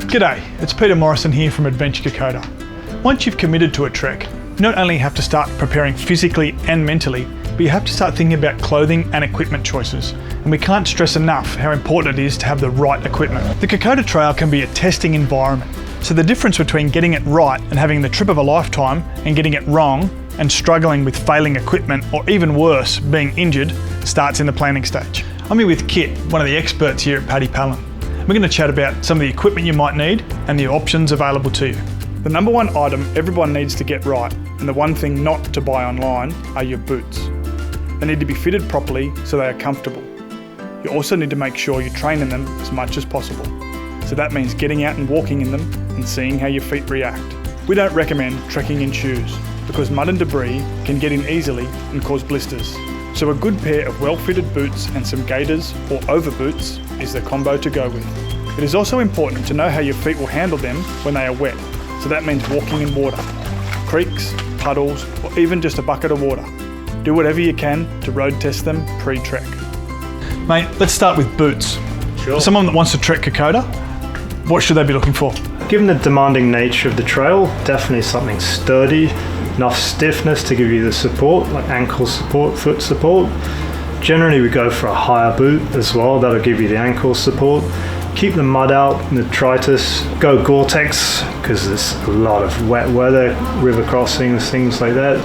G'day, it's Peter Morrison here from Adventure Kokoda. Once you've committed to a trek, you not only have to start preparing physically and mentally, but you have to start thinking about clothing and equipment choices. And we can't stress enough how important it is to have the right equipment. The Kokoda Trail can be a testing environment, so the difference between getting it right and having the trip of a lifetime and getting it wrong and struggling with failing equipment, or even worse, being injured, starts in the planning stage. I'm here with Kit, one of the experts here at Paddy Pallin. We're going to chat about some of the equipment you might need and the options available to you. The number one item everyone needs to get right, and the one thing not to buy online, are your boots. They need to be fitted properly so they are comfortable. You also need to make sure you train in them as much as possible. So that means getting out and walking in them and seeing how your feet react. We don't recommend trekking in shoes because mud and debris can get in easily and cause blisters. So a good pair of well-fitted boots and some gaiters or over boots is the combo to go with. It is also important to know how your feet will handle them when they are wet. So that means walking in water, creeks, puddles, or even just a bucket of water. Do whatever you can to road test them pre-trek. Mate, let's start with boots. Sure. For someone that wants to trek Kokoda, what should they be looking for? Given the demanding nature of the trail, definitely something sturdy, enough stiffness to give you the support, like ankle support, foot support. Generally we go for a higher boot as well, that'll give you the ankle support. Keep the mud out, detritus. Go Gore-Tex, because there's a lot of wet weather, river crossings, things like that.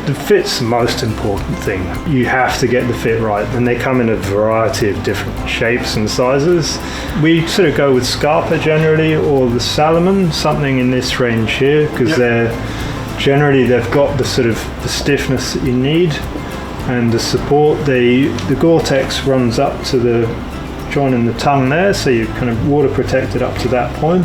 The fit's the most important thing. You have to get the fit right, and they come in a variety of different shapes and sizes. We sort of go with Scarpa generally, or the Salomon, something in this range here, because they've got the sort of the stiffness that you need and the support. The Gore-Tex runs up to the joint in the tongue there, so you're kind of water protected up to that point.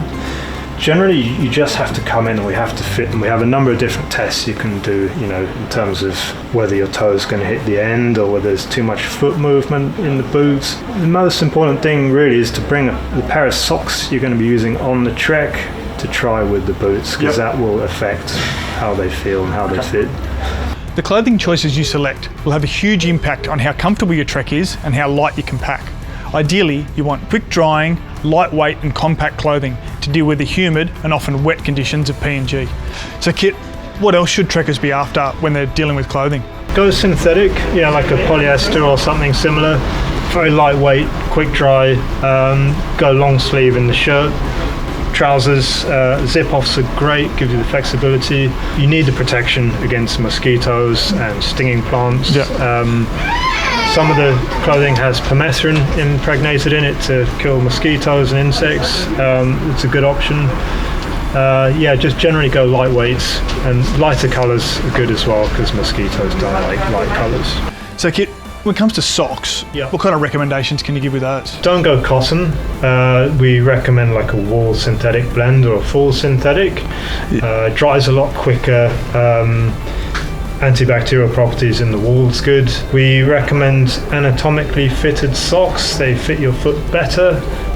Generally you just have to come in and we have to fit, and we have a number of different tests you can do, you know, in terms of whether your toe is going to hit the end or whether there's too much foot movement in the boots. The most important thing really is to bring the pair of socks you're going to be using on the trek to try with the boots, because that will affect how they feel and how they fit. The clothing choices you select will have a huge impact on how comfortable your trek is and how light you can pack. Ideally, you want quick drying, lightweight and compact clothing to deal with the humid and often wet conditions of PNG. So Kit, what else should trekkers be after when they're dealing with clothing? Go synthetic, like a polyester or something similar. Very lightweight, quick dry, go long sleeve in the shirt. Trousers, zip-offs are great, give you the flexibility. You need the protection against mosquitoes and stinging plants. Some of the clothing has permethrin impregnated in it to kill mosquitoes and insects. It's a good option. Just generally go lightweights, and lighter colours are good as well because mosquitoes don't like light colours. So Kit, when it comes to socks, what kind of recommendations can you give with those? Don't go cotton. We recommend like a wool synthetic blend or a full synthetic. Dries a lot quicker. Antibacterial properties in the wool's good. We recommend anatomically fitted socks. They fit your foot better,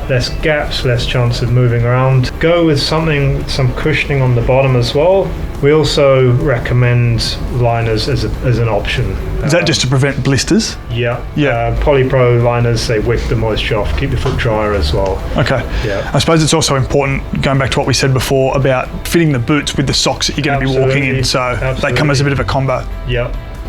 less gaps, less chance of moving around. Go with something with some cushioning on the bottom as well. We also recommend liners as an option. Is that just to prevent blisters? Polypro liners, they wick the moisture off, keep your foot drier as well. Okay. I suppose it's also important, going back to what we said before, about fitting the boots with the socks that you're going to be walking in, so they come as a bit of a combo.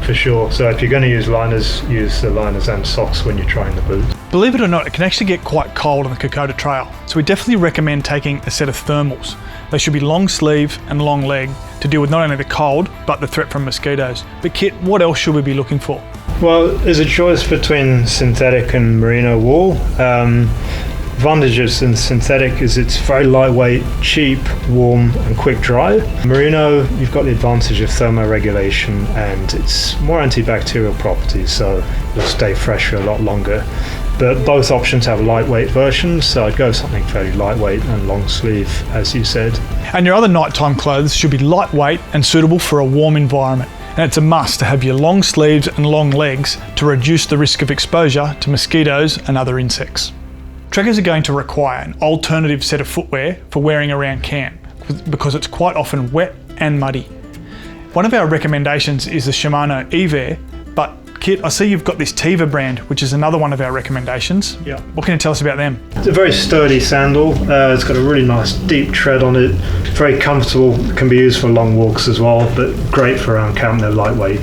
For sure. So if you're going to use liners, use the liners and socks when you're trying the boots. Believe it or not, it can actually get quite cold on the Kokoda Trail, so we definitely recommend taking a set of thermals. They should be long sleeve and long leg to deal with not only the cold, but the threat from mosquitoes. But Kit, what else should we be looking for? Well, there's a choice between synthetic and merino wool. Advantages in synthetic is it's very lightweight, cheap, warm and quick dry. Merino, you've got the advantage of thermoregulation and it's more antibacterial properties, so it'll stay fresher a lot longer. But both options have lightweight versions, so I'd go something fairly lightweight and long sleeve, as you said. And your other nighttime clothes should be lightweight and suitable for a warm environment. And it's a must to have your long sleeves and long legs to reduce the risk of exposure to mosquitoes and other insects. Trekkers are going to require an alternative set of footwear for wearing around camp because it's quite often wet and muddy. One of our recommendations is the Shimano E-Wear, but Kit, I see you've got this Tiva brand, which is another one of our recommendations. Yeah. What can you tell us about them? It's a very sturdy sandal. It's got a really nice deep tread on it. Very comfortable. Can be used for long walks as well, but great for around camp. They're lightweight.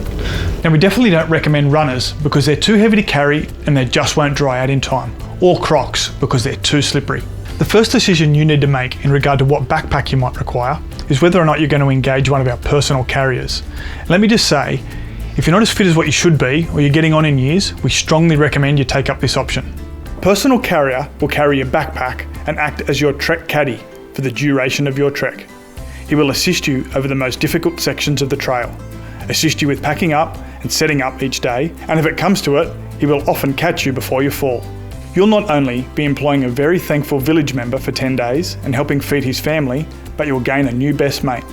Now, we definitely don't recommend runners because they're too heavy to carry and they just won't dry out in time, or Crocs because they're too slippery. The first decision you need to make in regard to what backpack you might require is whether or not you're going to engage one of our personal carriers. Let me just say, if you're not as fit as what you should be, or you're getting on in years, we strongly recommend you take up this option. Personal carrier will carry your backpack and act as your trek caddy for the duration of your trek. He will assist you over the most difficult sections of the trail, assist you with packing up and setting up each day, and if it comes to it, he will often catch you before you fall. You'll not only be employing a very thankful village member for 10 days and helping feed his family, but you'll gain a new best mate.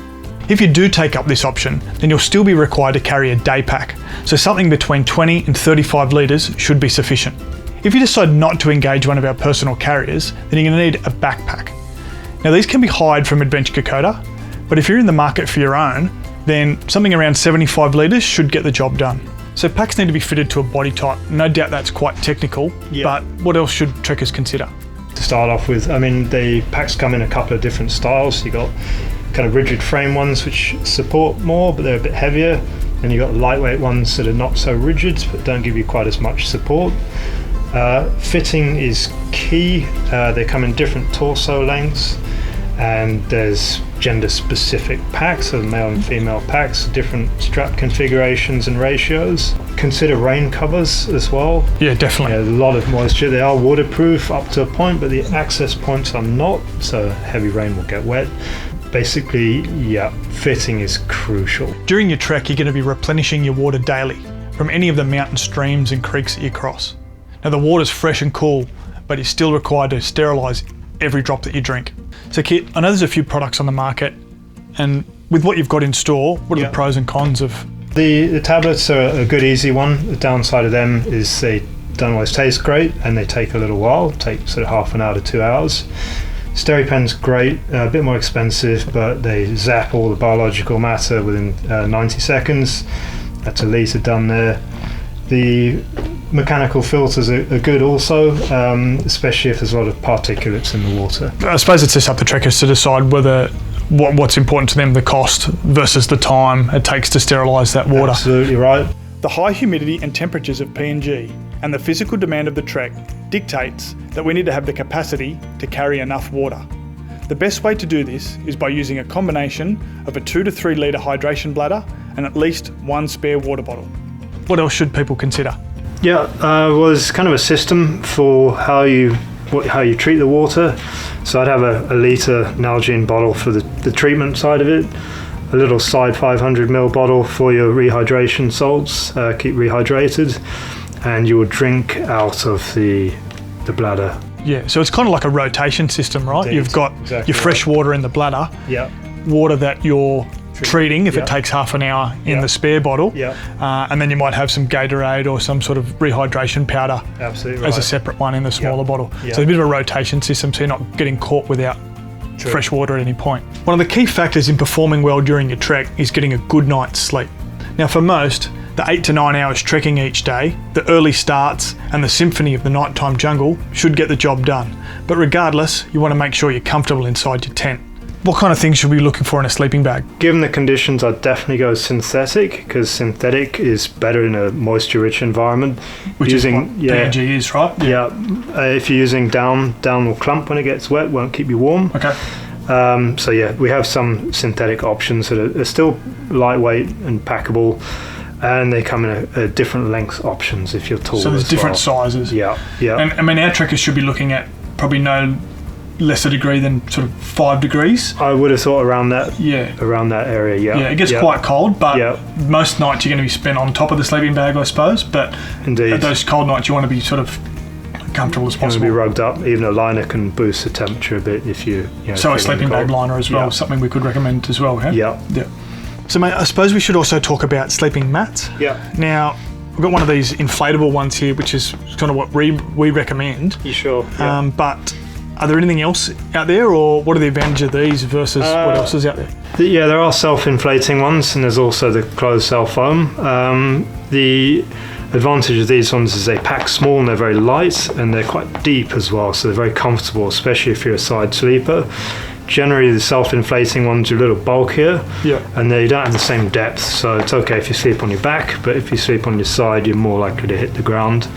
If you do take up this option, then you'll still be required to carry a day pack, so something between 20 and 35 litres should be sufficient. If you decide not to engage one of our personal carriers, then you're going to need a backpack. Now, these can be hired from Adventure Kokoda, but if you're in the market for your own, then something around 75 litres should get the job done. So packs need to be fitted to a body type. No doubt that's quite technical, but what else should trekkers consider? To start off with, I mean, the packs come in a couple of different styles. You got kind of rigid frame ones which support more, but they're a bit heavier. And you got lightweight ones that are not so rigid, but don't give you quite as much support. Fitting is key. They come in different torso lengths, and there's gender-specific packs, so male and female packs, different strap configurations and ratios. Consider rain covers as well. Yeah, definitely. A lot of moisture. They are waterproof up to a point, but the access points are not, so heavy rain will get wet. Basically, fitting is crucial. During your trek, you're going to be replenishing your water daily from any of the mountain streams and creeks that you cross. Now, the water's fresh and cool, but you're still required to sterilise every drop that you drink. So Kit, I know there's a few products on the market, and with what you've got in store, what are the pros and cons of? The tablets are a good easy one. The downside of them is they don't always taste great and they take a little while, take sort of half an hour to 2 hours. SteriPen's great, a bit more expensive, but they zap all the biological matter within 90 seconds. That's a litre done there. The mechanical filters are good also, especially if there's a lot of particulates in the water. I suppose it's just up to trekkers to decide whether what's important to them, the cost versus the time it takes to sterilise that water. Absolutely right. The high humidity and temperatures of PNG and the physical demand of the trek dictates that we need to have the capacity to carry enough water. The best way to do this is by using a combination of a 2 to 3 litre hydration bladder and at least one spare water bottle. What else should people consider? Was kind of a system for how you treat the water. So I'd have a litre Nalgene bottle for the treatment side of it, a little side 500ml bottle for your rehydration salts, keep rehydrated, and you would drink out of the bladder. Yeah, so it's kind of like a rotation system, right? Indeed. You've got your fresh water in the bladder, water that you're treating if it takes half an hour in the spare bottle, and then you might have some Gatorade or some sort of rehydration powder as a separate one in the smaller bottle. So it's a bit of a rotation system, so you're not getting caught without fresh water at any point. One of the key factors in performing well during your trek is getting a good night's sleep. Now, for most, the 8 to 9 hours trekking each day, the early starts and the symphony of the nighttime jungle should get the job done. But regardless, you want to make sure you're comfortable inside your tent. What kind of things should we be looking for in a sleeping bag? Given the conditions, I'd definitely go synthetic, because synthetic is better in a moisture-rich environment. Which is what PNG is, right? If you're using down will clump when it gets wet, won't keep you warm. Okay. We have some synthetic options that are still lightweight and packable, and they come in different length options if you're tall. So there's different sizes. Yeah. And I mean, our trekkers should be looking at probably no less a degree than sort of 5 degrees. I would have thought around that. Around that area. Yeah, it gets quite cold, but most nights you're going to be spent on top of the sleeping bag, I suppose. But indeed, at those cold nights, you want to be sort of comfortable as possible. You want to be rugged up. Even a liner can boost the temperature a bit if you know. So a sleeping bag liner as well, something we could recommend as well. Yeah. So, mate, I suppose we should also talk about sleeping mats. Now, we've got one of these inflatable ones here, which is kind of what we recommend. You sure? But are there anything else out there, or what are the advantages of these versus what else is out there? There are self-inflating ones, and there's also the closed cell foam. The Advantage of these ones is they pack small and they're very light and they're quite deep as well, so they're very comfortable, especially if you're a side sleeper. Generally the self-inflating ones are a little bulkier, and they don't have the same depth, so it's okay if you sleep on your back, but if you sleep on your side you're more likely to hit the ground.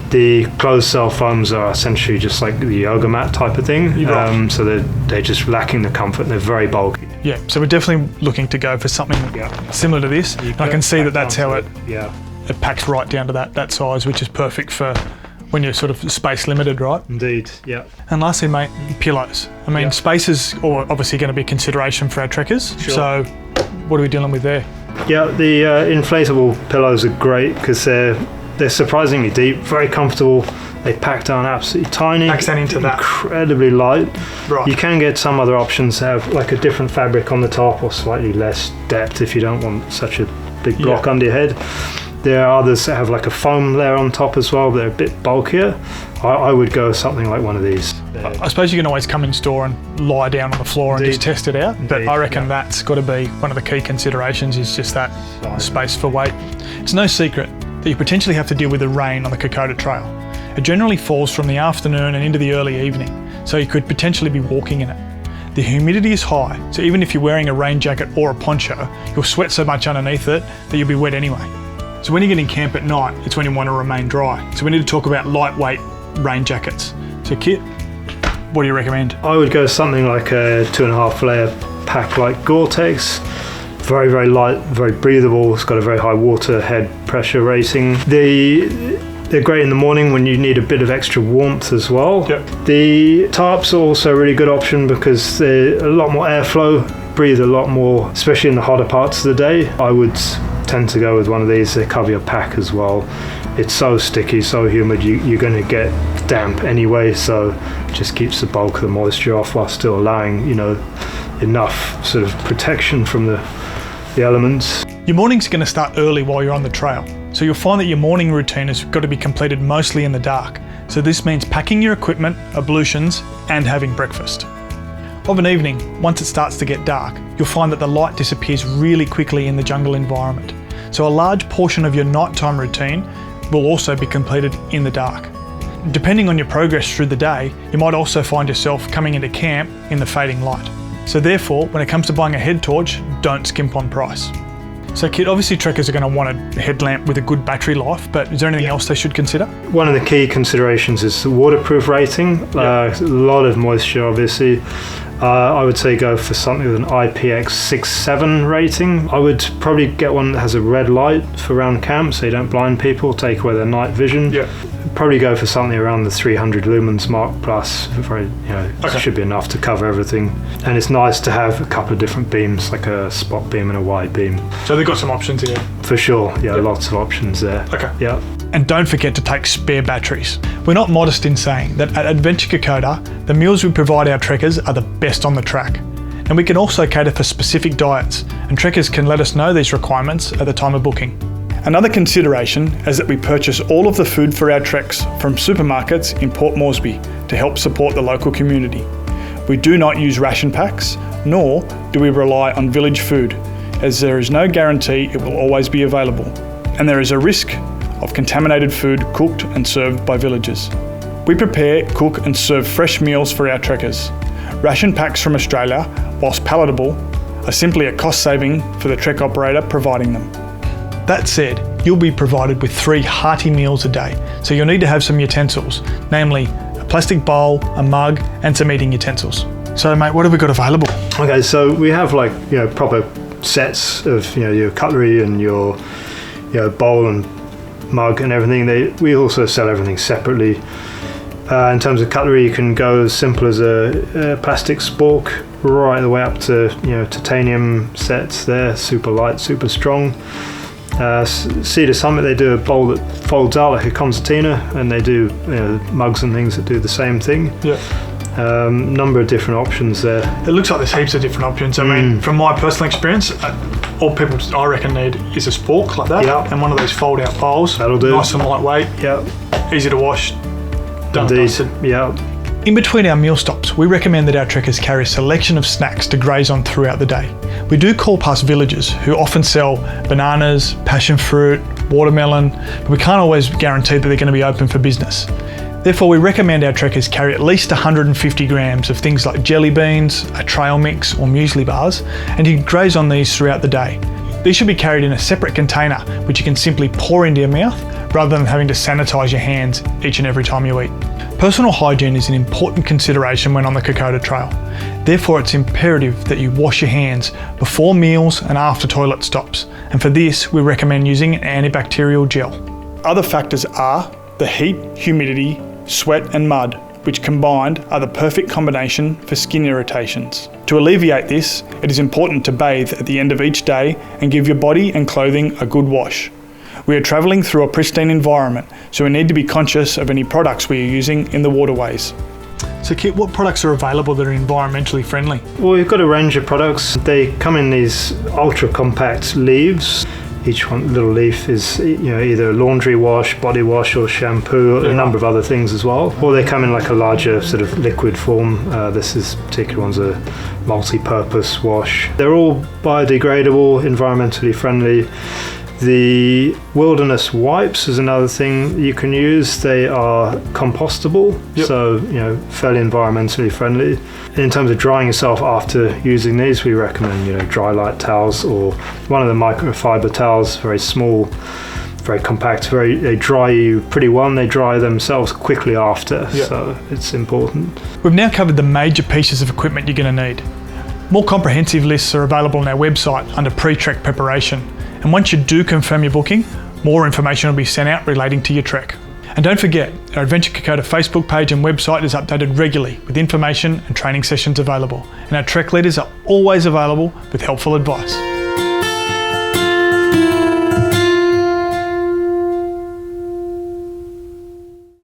The closed cell foams are essentially just like the yoga mat type of thing, so they're just lacking the comfort and they're very bulky. Yeah, so we're definitely looking to go for something similar to this. And I can see that that's how it packs right down to that size, which is perfect for when you're sort of space limited, right? Indeed, yeah. And lastly, mate, pillows. I mean, space is obviously going to be a consideration for our trekkers. Sure. So what are we dealing with there? Yeah, the inflatable pillows are great because they're surprisingly deep, very comfortable. They pack down absolutely tiny. Packs that into that. Incredibly light. Right. You can get some other options that have like a different fabric on the top or slightly less depth if you don't want such a big block under your head. There are others that have like a foam layer on top as well, but they're a bit bulkier. I would go with something like one of these. I suppose you can always come in store and lie down on the floor and just test it out. But I reckon that's got to be one of the key considerations, is just that space for weight. It's no secret that you potentially have to deal with the rain on the Kokoda Trail. It generally falls from the afternoon and into the early evening, so you could potentially be walking in it. The humidity is high, so even if you're wearing a rain jacket or a poncho, you'll sweat so much underneath it that you'll be wet anyway. So when you get in camp at night, it's when you want to remain dry. So we need to talk about lightweight rain jackets. So Kit, what do you recommend? I would go something like a 2.5 layer pack like Gore-Tex. Very, very light, very breathable. It's got a very high water head pressure rating. They're great in the morning when you need a bit of extra warmth as well. Yep. The tarps are also a really good option because they're a lot more airflow, breathe a lot more, especially in the hotter parts of the day. I would tend to go with one of these. They cover your pack as well. It's so sticky, so humid, you're going to get damp anyway, so it just keeps the bulk of the moisture off while still allowing, enough sort of protection from the elements. Your morning's going to start early while you're on the trail, so you'll find that your morning routine has got to be completed mostly in the dark. So this means packing your equipment, ablutions, and having breakfast. Of an evening, once it starts to get dark, you'll find that the light disappears really quickly in the jungle environment. So a large portion of your nighttime routine will also be completed in the dark. Depending on your progress through the day, you might also find yourself coming into camp in the fading light. So therefore, when it comes to buying a head torch, don't skimp on price. So Kit, obviously trekkers are going to want a headlamp with a good battery life, but is there anything else they should consider? One of the key considerations is the waterproof rating. A lot of moisture, obviously. I would say go for something with an IPX6-7 rating. I would probably get one that has a red light for around camp so you don't blind people, take away their night vision. Probably go for something around the 300 lumens mark plus. It should be enough to cover everything. And it's nice to have a couple of different beams, like a spot beam and a wide beam. So they've got some options here? For sure, lots of options there. Okay. Yeah. And don't forget to take spare batteries. We're not modest in saying that at Adventure Kokoda, the meals we provide our trekkers are the best on the track. And we can also cater for specific diets, and trekkers can let us know these requirements at the time of booking. Another consideration is that we purchase all of the food for our treks from supermarkets in Port Moresby to help support the local community. We do not use ration packs, nor do we rely on village food, as there is no guarantee it will always be available, and there is a risk of contaminated food cooked and served by villagers. We prepare, cook and serve fresh meals for our trekkers. Ration packs from Australia, whilst palatable, are simply a cost saving for the trek operator providing them. That said, you'll be provided with 3 hearty meals a day, so you'll need to have some utensils, namely a plastic bowl, a mug and some eating utensils. So mate, what have we got available? Okay, so we have proper sets of your cutlery and your bowl and mug and everything. We also sell everything separately. In terms of cutlery, you can go as simple as a plastic spork right the way up to titanium sets there, super light, super strong. Cedar Summit, they do a bowl that folds out like a concertina, and they do mugs and things that do the same thing. Number of different options there. It looks like there's heaps of different options. I mean, from my personal experience, all people I reckon need is a spork like that, and one of those fold out bowls. That'll do. Nice and lightweight. Easy to wash. Done and dusted. In between our meal stops, we recommend that our trekkers carry a selection of snacks to graze on throughout the day. We do call past villages who often sell bananas, passion fruit, watermelon, but we can't always guarantee that they're going to be open for business. Therefore, we recommend our trekkers carry at least 150 grams of things like jelly beans, a trail mix or muesli bars, and you can graze on these throughout the day. These should be carried in a separate container, which you can simply pour into your mouth rather than having to sanitize your hands each and every time you eat. Personal hygiene is an important consideration when on the Kokoda Trail. Therefore, it's imperative that you wash your hands before meals and after toilet stops. And for this, we recommend using an antibacterial gel. Other factors are the heat, humidity, sweat and mud, which combined are the perfect combination for skin irritations. To alleviate this, it is important to bathe at the end of each day and give your body and clothing a good wash. We are travelling through a pristine environment, so we need to be conscious of any products we are using in the waterways. So Kit, what products are available that are environmentally friendly? Well, we've got a range of products. They come in these ultra compact leaves. Each little leaf is, either a laundry wash, body wash, or shampoo, a number of other things as well. Or they come in like a larger sort of liquid form. This particular one's a multi-purpose wash. They're all biodegradable, environmentally friendly. The wilderness wipes is another thing you can use. They are compostable, so fairly environmentally friendly. In terms of drying yourself after using these, we recommend dry light towels or one of the microfiber towels, very small, very compact. They dry you pretty well, and they dry themselves quickly after, so it's important. We've now covered the major pieces of equipment you're going to need. More comprehensive lists are available on our website under pre-trek preparation. And once you do confirm your booking, more information will be sent out relating to your trek. And don't forget, our Adventure Kokoda Facebook page and website is updated regularly with information and training sessions available. And our trek leaders are always available with helpful advice.